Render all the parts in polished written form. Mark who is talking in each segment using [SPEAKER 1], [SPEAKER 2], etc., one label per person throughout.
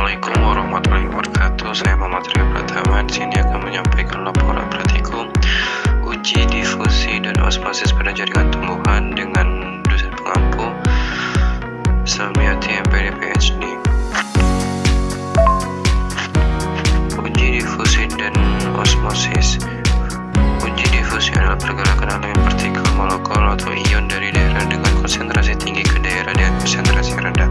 [SPEAKER 1] Assalamualaikum warahmatullahi wabarakatuh. Saya Muhammad Ria Pratama. Di sini akan menyampaikan laporan praktikum uji difusi dan osmosis pada jaringan tumbuhan dengan dosen pengampu Salmiati MPD PhD. Uji difusi dan osmosis. Uji difusi adalah pergerakan elemen partikel, molekul atau ion dari daerah dengan konsentrasi tinggi ke daerah dengan konsentrasi rendah.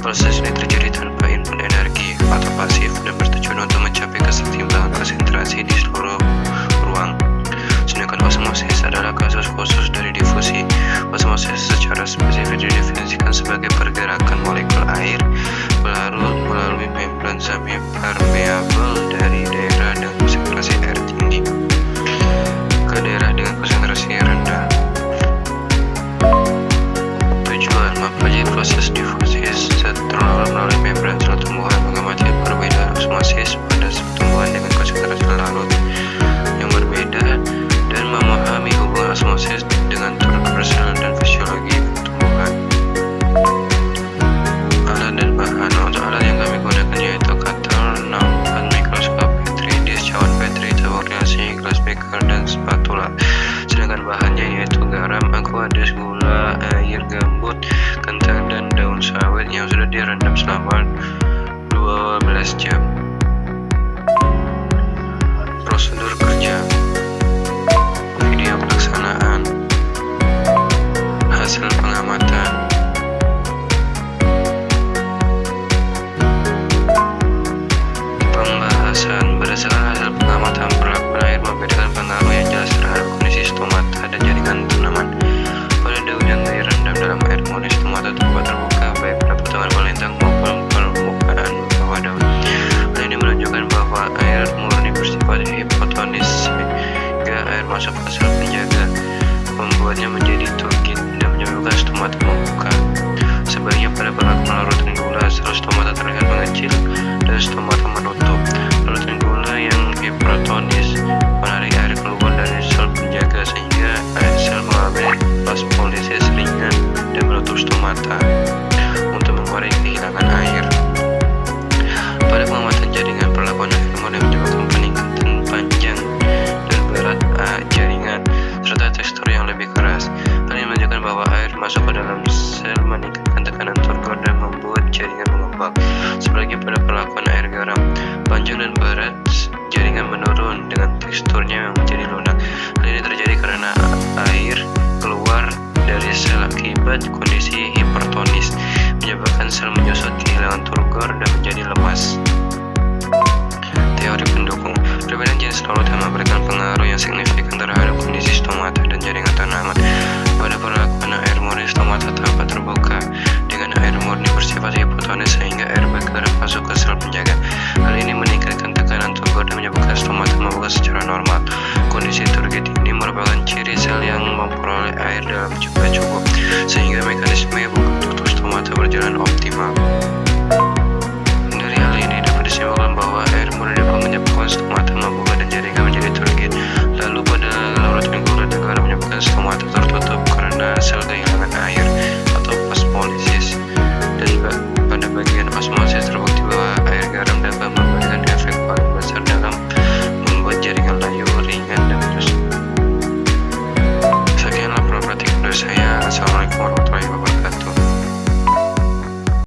[SPEAKER 1] Proses ini terjadi tanpa input energi atau pasif dan bertujuan untuk mencapai kesetimbangan konsentrasi di seluruh ruang. Sedangkan osmosis adalah kasus khusus dari difusi. Osmosis secara spesifik didefinisikan sebagai pergerakan molekul air berlarut melalui membran semi-permeabel dari daerah dengan konsentrasi air tinggi ke daerah dengan konsentrasi rendah. Tujuan mempelajari proses difusi setelah melalui membran sel tumbuhan, mengamati perbedaan osmosis pada sel tumbuhan dengan konsentrasi larut yang berbeda, dan memahami hubungan osmosis dengan struktur sel dan fisiologi tumbuhan. Alat dan bahan. Untuk alat yang kami gunakan yaitu cutter, nampan, mikroskop Petri, disk cawan Petri, tabung reaksi, gelas beker, dan spatula. Sedangkan bahannya yaitu garam, aqueous, gula, air, gambut, kentang, dan daun sawit yang sudah direndam selama 12 jam. Prosedur kerja. Video pelaksanaan. Hasil pengamatan. Pembahasan. Berdasarkan hasil pengamatan, perlakuan air membedakan pengaruh yang jelas terhadap kondisi stomata dan jaringan tanaman. Pada daun yang direndam dalam air murni, stomata tampak terbuka baik pada potongan melintang maupun permukaan bawah daun. Hal ini menunjukkan bahwa air murni bersifat hipotonis sehingga air masuk ke sel penjaga membuatnya menjadi turgid dan menyebabkan stomata membuka. Sebaliknya pada perlakuan larutan gula, sel stomata terlihat mengecil dan stomata menutup. Larutan gula yang hipertonis menarik air keluar dari sel penjaga sehingga sel mengalami plasmolisis ringan dan menutup stomata untuk mengurangi kehilangan air. Pada pengamatan jaringan, perlakuan air murni menyebabkan peningkatan panjang dan berat jaringan serta tekstur yang lebih keras. Hal ini menunjukkan bahwa air masuk ke dalam sel meningkatkan tekanan turgor dan membuat jaringan mengembang. Sebaliknya pada perlakuan air garam, panjang dan berat jaringan menurun dengan teksturnya yang menjadi lunak. Hal ini terjadi karena air keluar dari sel akibat kondisi hipertonis, menyebabkan sel menyusut, kehilangan turgor, dan menjadi lemas. Teori pendukung. Perbedaan jenis larutan memberikan pengaruh yang signifikan terhadap kondisi stomata dan jaringan tanaman. Pada perlakuan air murni, stomata tampak terbuka dengan air murni bersifat hipotonis sehingga air bergerak masuk ke sel penjaga. Hal ini meningkatkan tekanan turgor dan menyebabkan stomata membuka secara normal. Kondisi turgid ini merupakan ciri sel yang memperoleh air dalam jumlah cukup sehingga mekanisme buka tutup stomata berjalan optimal.